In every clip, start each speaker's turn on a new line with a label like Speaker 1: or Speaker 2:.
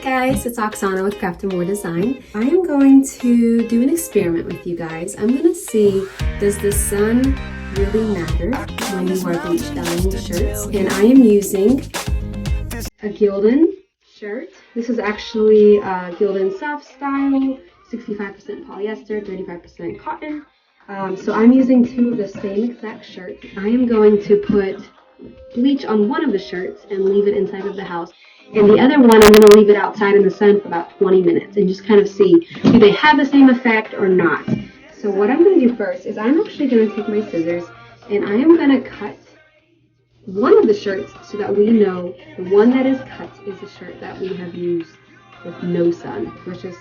Speaker 1: guys, it's Oksana with Craft and More Design. I am going to do an experiment with you guys. I'm going to see, does the sun really matter when you wear bleach dyeing shirts? And I am using a Gildan shirt. This is actually Gildan soft style, 65% polyester, 35% cotton. So I'm using two of the same exact shirts. I am going to put bleach on one of the shirts and leave it inside of the house. And the other one, I'm going to leave it outside in the sun for about 20 minutes and just kind of see, do they have the same effect or not? So what I'm going to do first is I'm actually going to take my scissors and I am going to cut one of the shirts so that we know the one that is cut is the shirt that we have used with no sun. Let's just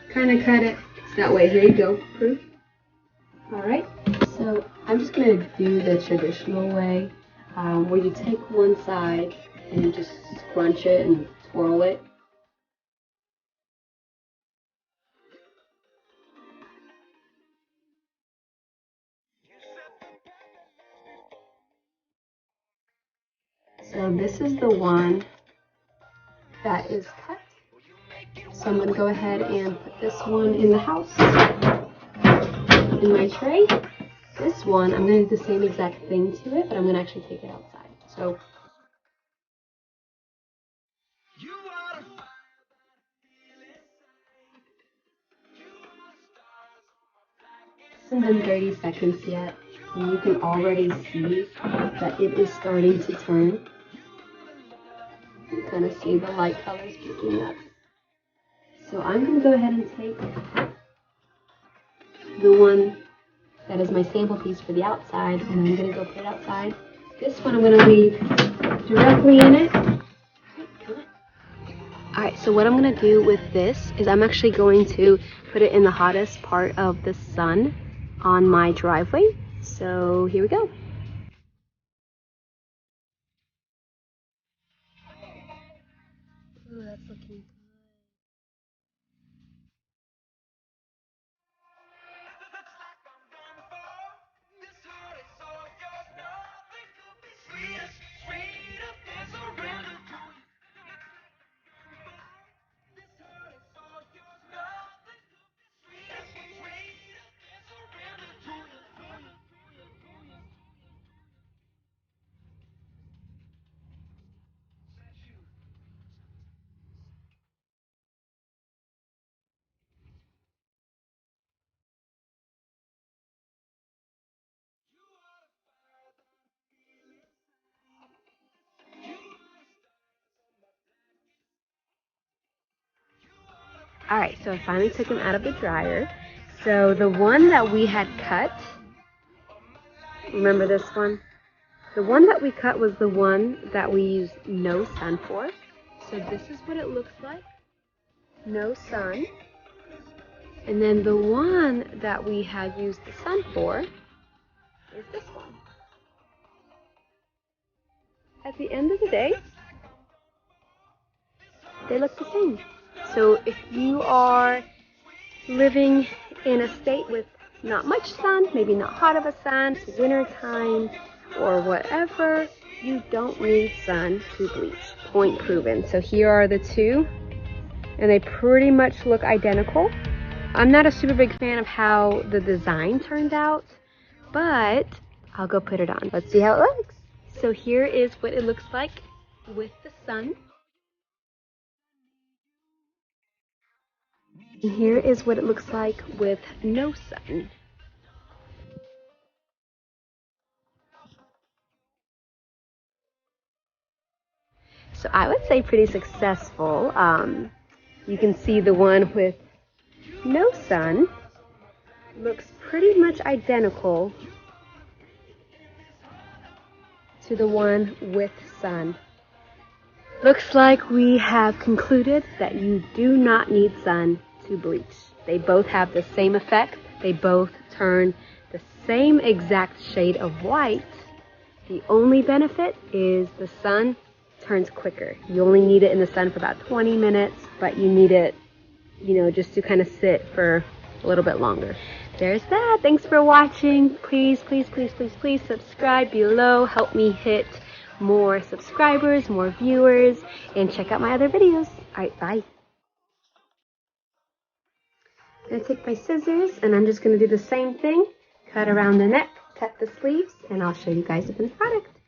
Speaker 1: kind of cut it that way. Here you go. Proof. Alright, so I'm just going to do the traditional way where you take one side and you just scrunch it and twirl it. So this is the one that is cut. So I'm going to go ahead and put this one in the house, in my tray. This one, I'm going to do the same exact thing to it, but I'm going to actually take it outside. So hasn't been 30 seconds yet, and you can already see that it is starting to turn. You kind of see the light colors picking up. So I'm going to go ahead and take the one that is my sample piece for the outside, and I'm going to go put it outside. This one I'm going to leave directly in it. Alright, so what I'm going to do with this is I'm actually going to put it in the hottest part of the sun on my driveway. So here we go. Ooh, that's looking good. Alright, so I finally took them out of the dryer. So the one that we had cut, remember this one? The one that we cut was the one that we used no sun for. So this is what it looks like. No sun. And then the one that we had used the sun for is this one. At the end of the day, they look the same. So if you are living in a state with not much sun, maybe not hot of a sun, it's winter time or whatever, you don't need sun to bleach. Point proven. So here are the two, and they pretty much look identical. I'm not a super big fan of how the design turned out, but I'll go put it on. Let's see how it looks. So here is what it looks like with the sun. And here is what it looks like with no sun. So I would say pretty successful. You can see the one with no sun looks pretty much identical to the one with sun. Looks like we have concluded that you do not need sun to bleach. They both have the same effect. They both turn the same exact shade of white. The only benefit is the sun turns quicker. You only need it in the sun for about 20 minutes, but you need it, just to kind of sit for a little bit longer. There's that. Thanks for watching. Please, please, please, please, please subscribe below. Help me hit more subscribers, more viewers, and check out my other videos. right, bye. I'm going to take my scissors and I'm just going to do the same thing. Cut around the neck, cut the sleeves, and I'll show you guys the finished product.